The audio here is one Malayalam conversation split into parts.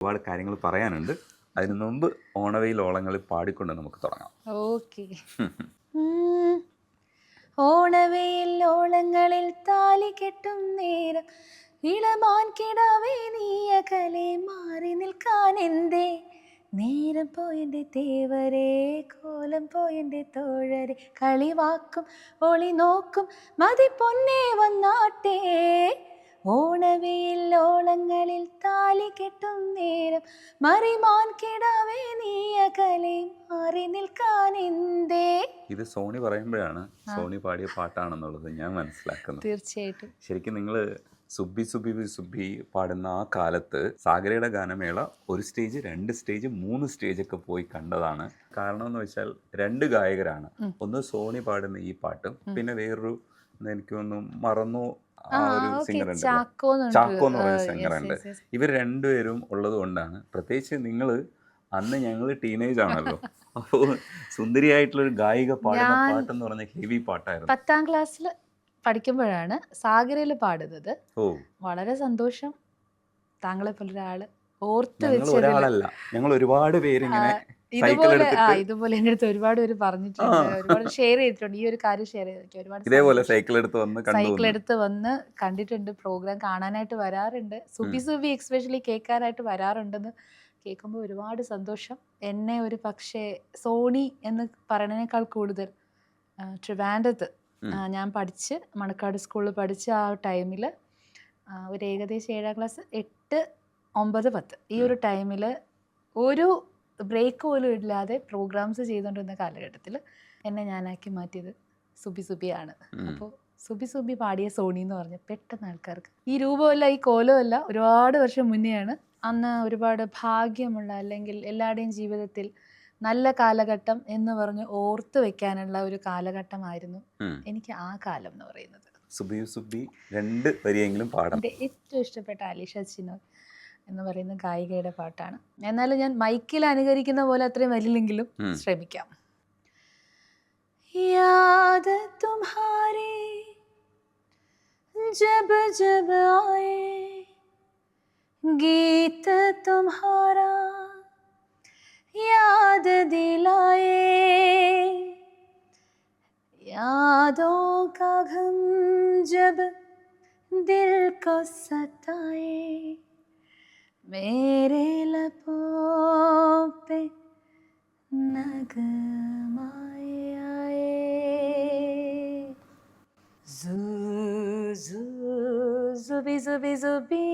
ഒരുപാട് കാര്യങ്ങൾ പറയാനുണ്ട്. അതിനു മുമ്പ് ഓണവെയിൽ ഓളങ്ങളിൽ പാടിക്കൊണ്ട് നമുക്ക് തുടങ്ങാം. ഓക്കെ. ഓണവെയിൽ ഓളങ്ങളിൽ താലി കെട്ടും നേരം ഇളമാൻ കിടാവേ നീയകലെ മാറി നിൽക്കാൻ എന്തേ നേരം പോയെൻ്റെ തേവരെ കോലം പോയെൻ്റെ തോഴരെ കളിവാക്കും ഒളി നോക്കും മതി പൊന്നേ വന്നാട്ടേ ഓണവെയിൽ ഓളങ്ങളിൽ താലി കെട്ടും നേരം മറിമാൻ കിടാവേ നീയകലെ മാറി നിൽക്കാൻ എന്തേ. ഇത് സോണി പറയുമ്പോഴാണ് സോണി പാടിയ പാട്ടാണെന്നുള്ളത് ഞാൻ മനസ്സിലാക്കുന്നത്. തീർച്ചയായിട്ടും. ശരിക്കും നിങ്ങൾ സുബ്ബി സുബ്ബി സുബ്ബി പാടുന്ന ആ കാലത്ത് സാഗരയുടെ ഗാനമേള 1 സ്റ്റേജ് 2 സ്റ്റേജ് 3 സ്റ്റേജൊക്കെ പോയി കണ്ടതാണ്. കാരണം എന്ന് വെച്ചാൽ 2 ഗായകരാണ്. ഒന്ന് സോണി പാടുന്ന ഈ പാട്ടും പിന്നെ വേറൊരു എനിക്ക് തോന്നുന്നു മറന്നു ആ ഒരു സിംഗർ ഉണ്ട്, ചാക്കോ എന്ന് പറയുന്ന സിംഗർ ഉണ്ട്. ഇവർ രണ്ടുപേരും ഉള്ളത് കൊണ്ടാണ്. പ്രത്യേകിച്ച് നിങ്ങൾ അന്ന് ഞങ്ങൾ ടീനേജ് ആണല്ലോ, അപ്പോൾ സുന്ദരിയായിട്ടുള്ളൊരു ഗായിക പാടുന്ന പാട്ടെന്ന് പറഞ്ഞ ഹെവി പാട്ടായിരുന്നു. 10ാം ക്ലാസ്സിൽ പഠിക്കുമ്പോഴാണ് സാഗരയിൽ പാടുന്നത്. വളരെ സന്തോഷം. താങ്കളെ പോലെ ഒരാള് ഓർത്ത് വെച്ച് ഒരാളല്ല, ഞങ്ങൾ ഒരുപാട് പേരിങ്ങനെ ഇതുപോലെ എൻ്റെ അടുത്ത് ഒരുപാട് പേര് പറഞ്ഞിട്ടുണ്ട്, ഒരുപാട് ഷെയർ ചെയ്തിട്ടുണ്ട്. ഈ ഒരു കാര്യം ഷെയർ ചെയ്തിട്ടുണ്ട്. ഒരുപാട് ഇതേപോലെ സൈക്കിൾ എടുത്ത് വന്ന് കണ്ടിട്ടുണ്ട്, പ്രോഗ്രാം കാണാനായിട്ട് വരാറുണ്ട്, സുബി എക്സ്പെഷ്യലി കേൾക്കാനായിട്ട് വരാറുണ്ടെന്ന് കേൾക്കുമ്പോൾ ഒരുപാട് സന്തോഷം. എന്നെ ഒരു പക്ഷേ സോണി എന്ന് പറയുന്നതിനേക്കാൾ കൂടുതൽ ട്രിവാൻഡ്രത്ത് ഞാൻ പഠിച്ച് മണക്കാട് സ്കൂളിൽ പഠിച്ച ആ ടൈമിൽ ഒരു ഏകദേശം 7ാം ക്ലാസ് 8, 9, 10 ഈ ഒരു ടൈമിൽ ഒരു ബ്രേക്ക് പോലും ഇല്ലാതെ പ്രോഗ്രാംസ് ചെയ്തുകൊണ്ടിരുന്ന കാലഘട്ടത്തിൽ എന്നെ ഞാനാക്കി മാറ്റിയത് സുബിയാണ്. അപ്പോൾ സുബി പാടിയ സോണി എന്ന് പറഞ്ഞ പെട്ടെന്ന് ആൾക്കാർക്ക് ഈ രൂപമല്ല ഈ കോലമല്ല ഒരുപാട് വർഷം മുന്നെയാണ്. അന്ന് ഒരുപാട് ഭാഗ്യമുള്ള അല്ലെങ്കിൽ എല്ലാവരുടെയും ജീവിതത്തിൽ നല്ല കാലഘട്ടം എന്ന് പറഞ്ഞ് ഓർത്ത് വെക്കാനുള്ള ഒരു കാലഘട്ടമായിരുന്നു എനിക്ക് ആ കാലം എന്ന് പറയുന്നത്. സുബി 2 വരിയെങ്കിലും പാടാം. എൻ്റെ ഏറ്റവും ഇഷ്ടപ്പെട്ട അലിഷ ചിനോയ് എന്ന് പറയുന്ന ഗായികയുടെ പാട്ടാണ്. എന്നാലും ഞാൻ മൈക്കിൽ അനുകരിക്കുന്ന പോലെ അത്രയും വരില്ലെങ്കിലും ശ്രമിക്കാം. യാദ് തുമ്ഹാരി ജബ് ജബ് ആയേ ഗീത് തുമ്ഹാരാ याद दिलाए यादों का गम जब दिल को सताए मेरे लबों पे नगमाए आए जुबी जुबी जुबी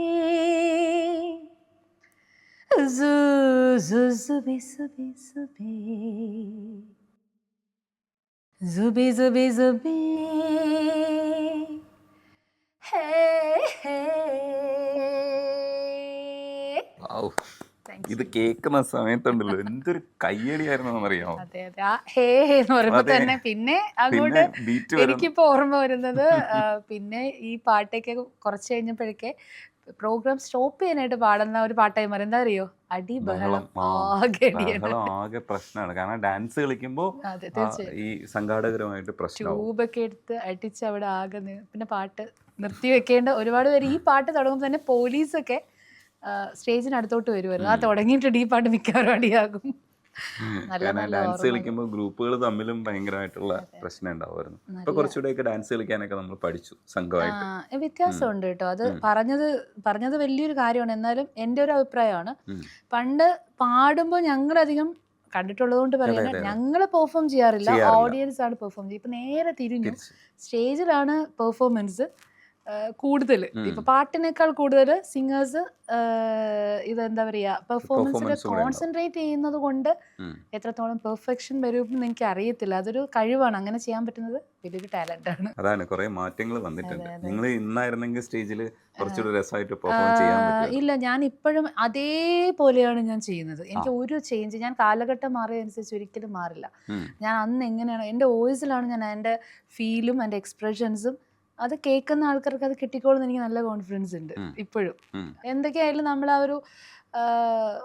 zubi zubi zubi zubi zubi zubi hey hey. ഇത് കേൾക്കുന്ന സമയത്തുണ്ടല്ലോ എന്തൊരു കയ്യടിയായിരുന്നു എന്നറിയാമോ? അതെ അതെ, ആ ഹേ എന്ന് പറയുമ്പോ തന്നെ പിന്നെ അങ്ങോട്ട് എനിക്കിപ്പോ ഓർമ്മ വരുന്നത് പിന്നെ ഈ പാട്ടൊക്കെ കുറച്ച് കഴിഞ്ഞപ്പോഴൊക്കെ പ്രോഗ്രാം സ്റ്റോപ്പ് ചെയ്യാനായിട്ട് പാടുന്ന ഒരു പാട്ടായി മാറി. എന്താ അറിയോ? അടി ബഹളം ആകെ പ്രശ്നമാണ്. കാരണം ഡാൻസ് കളിക്കുമ്പോൾ ഈ സംഘാടകരുമായിട്ട് പ്രശ്നം, ട്യൂബൊക്കെ എടുത്ത് അടിച്ച് അവിടെ ആകെ പിന്നെ പാട്ട് നിർത്തി വെക്കേണ്ട ഒരുപാട് പേര്. ഈ പാട്ട് തുടങ്ങുമ്പോൾ തന്നെ പോലീസൊക്കെ സ്റ്റേജിനടുത്തോട്ട് വരുമായിരുന്നു. ആ തുടങ്ങിയിട്ടുണ്ട് ഈ പാട്ട് മിക്കവാറും അടിയാകും. ഡാൻസ് കളിക്കുമ്പോൾ ഗ്രൂപ്പുകൾ തമ്മിലും ഭയങ്കരമായിട്ടുള്ള പ്രശ്നം ഉണ്ടാവുമായിരുന്നു. ഇപ്പൊ കുറച്ചുകൂടെയൊക്കെ ഡാൻസ് കളിക്കാനൊക്കെ നമ്മൾ പഠിച്ചു സംഘമായിട്ട്. വ്യത്യാസമുണ്ട് കേട്ടോ. അത് പറഞ്ഞത് വലിയൊരു കാര്യമാണ്. എന്നാലും എൻ്റെ ഒരു അഭിപ്രായമാണ്, പണ്ട് പാടുമ്പോൾ ഞങ്ങളധികം കണ്ടിട്ടുള്ളത് കൊണ്ട് പറയാൻ, ഞങ്ങൾ പെർഫോം ചെയ്യാറില്ല, ഓഡിയൻസ് ആണ് പെർഫോം ചെയ്യുക. ഇപ്പൊ നേരെ തിരിഞ്ഞു, സ്റ്റേജിലാണ് പെർഫോമൻസ് കൂടുതൽ. ഇപ്പൊ പാട്ടിനേക്കാൾ കൂടുതൽ സിംഗേഴ്സ് ഇതെന്താ പറയാ പെർഫോമൻസിൽ കോൺസെൻട്രേറ്റ് ചെയ്യുന്നത് കൊണ്ട് എത്രത്തോളം പെർഫെക്ഷൻ വരുമെന്ന് എനിക്ക് അറിയത്തില്ല. അതൊരു കഴിവാണ്, അങ്ങനെ ചെയ്യാൻ പറ്റുന്നത് വലിയൊരു ടാലന്റ് ആണ്. അതാണ് കുറെ മാറ്റങ്ങൾ വന്നിട്ടുണ്ട്. നിങ്ങൾ ഇന്നായിരുന്നെങ്കിൽ സ്റ്റേജിൽ കുറച്ചുകൂടി രസമായിട്ട് പെർഫോം ചെയ്യാൻ പറ്റും. ഇല്ല, ഞാൻ ഇപ്പോഴും അതേപോലെയാണ് ഞാൻ ചെയ്യുന്നത്. എനിക്ക് ഒരു ചേഞ്ച്, ഞാൻ കാലഘട്ടം മാറിയതനുസരിച്ച് ഒരിക്കലും മാറില്ല. ഞാൻ അന്ന് എങ്ങനെയാണ് എൻ്റെ വോയിസിലാണ് ഞാൻ എൻ്റെ ഫീലും എൻ്റെ എക്സ്പ്രഷൻസും അത് കേൾക്കുന്ന ആൾക്കാർക്ക് അത് കിട്ടിക്കോളുന്ന എനിക്ക് നല്ല കോൺഫിഡൻസ് ഉണ്ട് ഇപ്പോഴും. എന്തൊക്കെയായാലും നമ്മൾ ആ ഒരു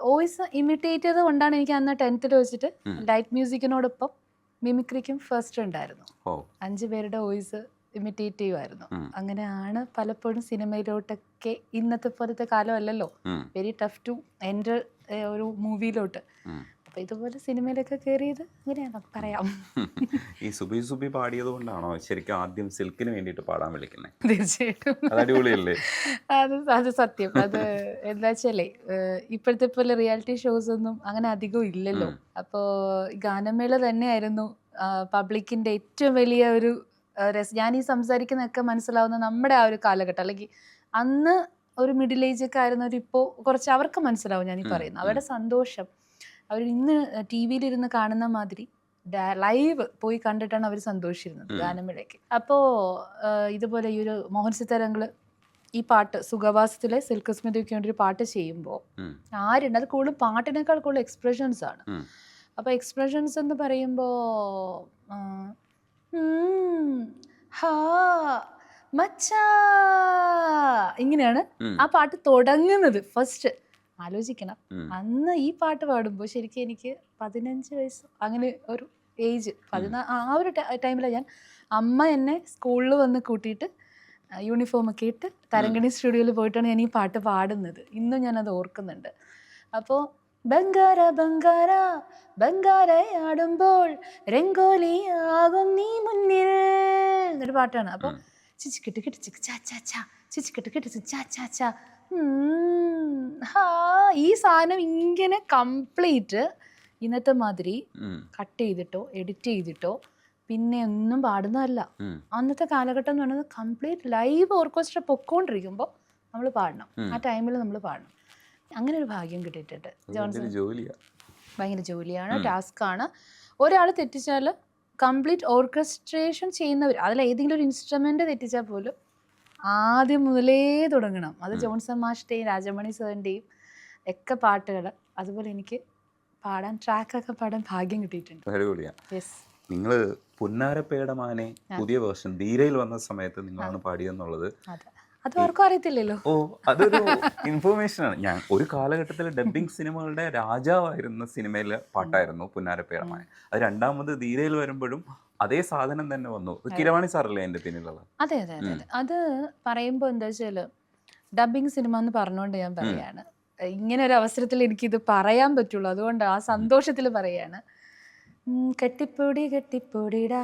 വോയിസ് ഇമിറ്റേറ്റ് ചെയ്ത് കൊണ്ടാണ് എനിക്ക് അന്ന് 10th വെച്ചിട്ട് ലൈറ്റ് മ്യൂസിക്കിനോടൊപ്പം മിമിക്രിക്കും ഫസ്റ്റ് ഉണ്ടായിരുന്നു. 5 പേരുടെ വോയിസ് ഇമിറ്റേറ്റീവ് ആയിരുന്നു. അങ്ങനെയാണ് പലപ്പോഴും സിനിമയിലോട്ടൊക്കെ, ഇന്നത്തെ പോലത്തെ കാലമല്ലല്ലോ, വെരി ടഫ് ടു എൻ്റർ ഒരു മൂവിയിലോട്ട്. അപ്പൊ ഇതുപോലെ സിനിമയിലൊക്കെ കയറിയത് അങ്ങനെയാണ് പറയാം. ഈ സുബി സുബി പാടിയത് കൊണ്ടാണോ ശരിക്കും ആദ്യം സിൽക്കിന് വേണ്ടിയിട്ട് പാടാൻ വിളിക്കുന്നത്? തീർച്ചയായിട്ടും അത് അടിപൊളിയല്ലേ? അത് സത്യം. അത് എന്താ വെച്ചാലേ ഇപ്പോഴത്തെ പോലെ റിയാലിറ്റി ഷോസ് ഒന്നും അങ്ങനെ അധികം ഇല്ലല്ലോ. അപ്പോൾ ഗാനമേള തന്നെയായിരുന്നു പബ്ലിക്കിന്റെ ഏറ്റവും വലിയ ഒരു ഞാൻ ഈ സംസാരിക്കുന്നതൊക്കെ മനസ്സിലാവുന്ന നമ്മുടെ ആ ഒരു കാലഘട്ടം, അല്ലെങ്കിൽ അന്ന് ഒരു മിഡിൽ ഏജ് ഒക്കെ ആയിരുന്നവർ ഇപ്പോൾ കുറച്ച് അവർക്ക് മനസ്സിലാവും ഞാൻ ഈ പറയുന്നത്. അവരുടെ സന്തോഷം അവർ ഇന്ന് ടി വിയിലിരുന്ന് കാണുന്ന മാതിരി ലൈവ് പോയി കണ്ടിട്ടാണ് അവർ സന്തോഷിച്ചിരുന്നത് ഗാനമേളയ്ക്ക്. അപ്പോൾ ഇതുപോലെ ഈ ഒരു മോഹൻ സിത്താരങ്ങൾ ഈ പാട്ട് സുഖവാസത്തിലെ സിൽക്ക് സ്മിതയ്ക്ക് വേണ്ടി ഒരു പാട്ട് ചെയ്യുമ്പോൾ ആരുണ്ട്, അത് കൂടുതൽ പാട്ടിനേക്കാൾ കൂടുതൽ എക്സ്പ്രഷൻസ് ആണ്. അപ്പോൾ എക്സ്പ്രഷൻസ് എന്ന് പറയുമ്പോൾ ഹാ മച്ചാ ഇങ്ങനെയാണ് ആ പാട്ട് തുടങ്ങുന്നത്. ഫസ്റ്റ് ആലോചിക്കണം, അന്ന് ഈ പാട്ട് പാടുമ്പോൾ ശരിക്കും എനിക്ക് 15 വയസ്സ് അങ്ങനെ ഒരു ഏജ്, ആ ഒരു ടൈമിലാണ് ഞാൻ, അമ്മ എന്നെ സ്കൂളിൽ വന്ന് കൂട്ടിയിട്ട് യൂണിഫോം ഒക്കെ ഇട്ട് തരങ്കണി സ്റ്റുഡിയോയിൽ പോയിട്ടാണ് ഞാൻ ഈ പാട്ട് പാടുന്നത്. ഇന്നും ഞാനത് ഓർക്കുന്നുണ്ട്. അപ്പോൾ ബംഗാര ബംഗാര ബംഗാരയാടുമ്പോൾ രംഗോലിയാകും നീ മുന്നിൽ എന്നൊരു പാട്ടാണ്. അപ്പോൾ ചിച്ചിക്കിട്ട് കിട്ടി ചിക്ക് ചാ ചാ ചാ, ചിച്ചിക്കിട്ട് കിട്ടി ചാ ചാ ചാ, ഈ സാധനം ഇങ്ങനെ കംപ്ലീറ്റ് ഇന്നത്തെ മാതിരി കട്ട് ചെയ്തിട്ടോ എഡിറ്റ് ചെയ്തിട്ടോ പിന്നെ ഒന്നും പാടുന്നതല്ല. അന്നത്തെ കാലഘട്ടം എന്ന് പറയുന്നത് കംപ്ലീറ്റ് ലൈവ് ഓർക്കസ്ട്ര പൊക്കോണ്ടിരിക്കുമ്പോൾ നമ്മൾ പാടണം, ആ ടൈമിൽ നമ്മൾ പാടണം. അങ്ങനെ ഒരു ഭാഗ്യം കിട്ടിയിട്ടുണ്ട്. ജോൺസൺ ഭയങ്കര ജോലിയാണ്, ടാസ്ക് ആണ്. ഒരാൾ തെറ്റിച്ചാൽ കംപ്ലീറ്റ് ഓർക്കസ്ട്രേഷൻ ചെയ്യുന്നവർ, അതിൽ ഏതെങ്കിലും ഒരു ഇൻസ്ട്രുമെന്റ് തെറ്റിച്ചാൽ പോലും ആദ്യം മുതലേ തുടങ്ങണം. അത് ജോൺസൺ മാഷിൻ്റെയും രാജമണി സാറിൻ്റെയും ഒക്കെ പാട്ടുകൾ. അതുപോലെ എനിക്ക് പാടാൻ ട്രാക്കൊക്കെ പാടാൻ ഭാഗ്യം കിട്ടിയിട്ടുണ്ട്. നിങ്ങൾ പുന്നാരപ്പേടമാനെ പുതിയ വേർഷൻ ധീരയിൽ വന്ന സമയത്ത് നിങ്ങളാണ് പാടിയെന്നുള്ളത് അത് ആർക്കും അറിയത്തില്ലല്ലോ. ഓ, അതൊരു ഇൻഫോർമേഷൻ ആണ്. ഞാൻ ഒരു കാലഘട്ടത്തിൽ ഡബ്ബിംഗ് സിനിമകളുടെ രാജാവായിരുന്ന സിനിമയിലെ പാട്ടായിരുന്നു പുന്നാരപ്പേടമാനെ. അത് രണ്ടാമത് ധീരയിൽ വരുമ്പോഴും അതേ സാധനം തന്നെ വന്നു. കിരവാണി സാറല്ലേ എൻ്റെ പിന്നിലുള്ളത്? അതെ അതെ അതെ. അത് പറയുമ്പോൾ എന്താ വെച്ചാൽ ഡബ്ബിംഗ് സിനിമ എന്ന് പറഞ്ഞുകൊണ്ട് ഞാൻ പറയാണ്, ഇങ്ങനെ ഒരു അവസരത്തിൽ എനിക്കിത് പറയാൻ പറ്റുള്ളൂ, അതുകൊണ്ട് ആ സന്തോഷത്തിൽ പറയാണ്. കെട്ടിപ്പൊടി കെട്ടിപ്പൊടിടാ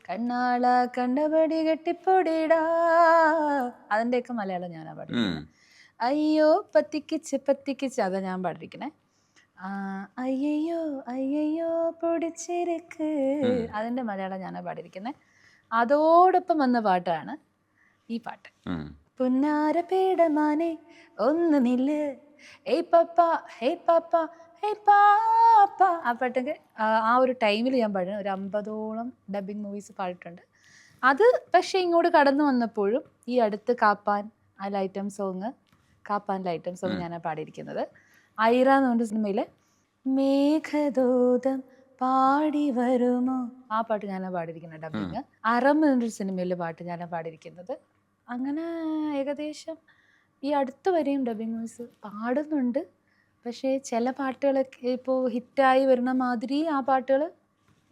കണ്ണാള കണ്ടപടി കെട്ടിപ്പൊടിടാ, അതിൻ്റെയൊക്കെ മലയാളം ഞാനാ പാടിയിരിക്കുന്നത്. അയ്യോ പത്തിക്കിച്ച് പത്തിക്കിച്ച് അതാ ഞാൻ പാടിയിരിക്കണേ. അയ്യോ അയ്യോ പൊടിച്ചിരിക്ക്, അതിൻ്റെ മലയാളം ഞാനാ പാടിയിരിക്കുന്നത്. അതോടൊപ്പം വന്ന പാട്ടാണ് ഈ പാട്ട്. പുന്നാരപ്പേടമാനെ ഒന്ന് നില്ല്, ഏയ് പപ്പ ഹേ പപ്പ ഹേ പാപ്പ. ആ പാട്ടൊക്കെ ആ ഒരു ടൈമിൽ ഞാൻ പാടുന്നത്. ഒരു 50ഓളം ഡബ്ബിങ് മൂവീസ് പാടിയിട്ടുണ്ട്. അത് പക്ഷേ ഇങ്ങോട്ട് കടന്നു വന്നപ്പോഴും ഈ അടുത്ത് കാപ്പാനിലെ ഐറ്റം സോങ് ഞാനാണ് പാടിയിരിക്കുന്നത്. ഐറ എന്ന് പറഞ്ഞ സിനിമയിൽ മേഘദൂതം പാടി വരുമോ ആ പാട്ട് ഞാനാണ് പാടിയിരിക്കുന്നത് ഡബ്ബിങ്. അറം എന്നൊരു സിനിമയിലെ പാട്ട് ഞാനാണ് പാടിയിരിക്കുന്നത്. അങ്ങനെ ഏകദേശം ഈ അടുത്ത് വരെയും ഡബ്ബിങ് മൂവീസ് പാടുന്നുണ്ട്. പക്ഷേ ചില പാട്ടുകളൊക്കെ ഇപ്പോൾ ഹിറ്റായി വരുന്ന മാതിരി ആ പാട്ടുകൾ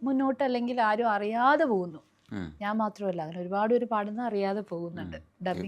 മുന്നോട്ട് അല്ലെങ്കിൽ ആരും അറിയാതെ പോകുന്നു. ഞാൻ മാത്രമല്ല, അങ്ങനെ ഒരുപാട് പേര് പാടുന്ന അറിയാതെ പോകുന്നുണ്ട് ഡബ്ബിങ്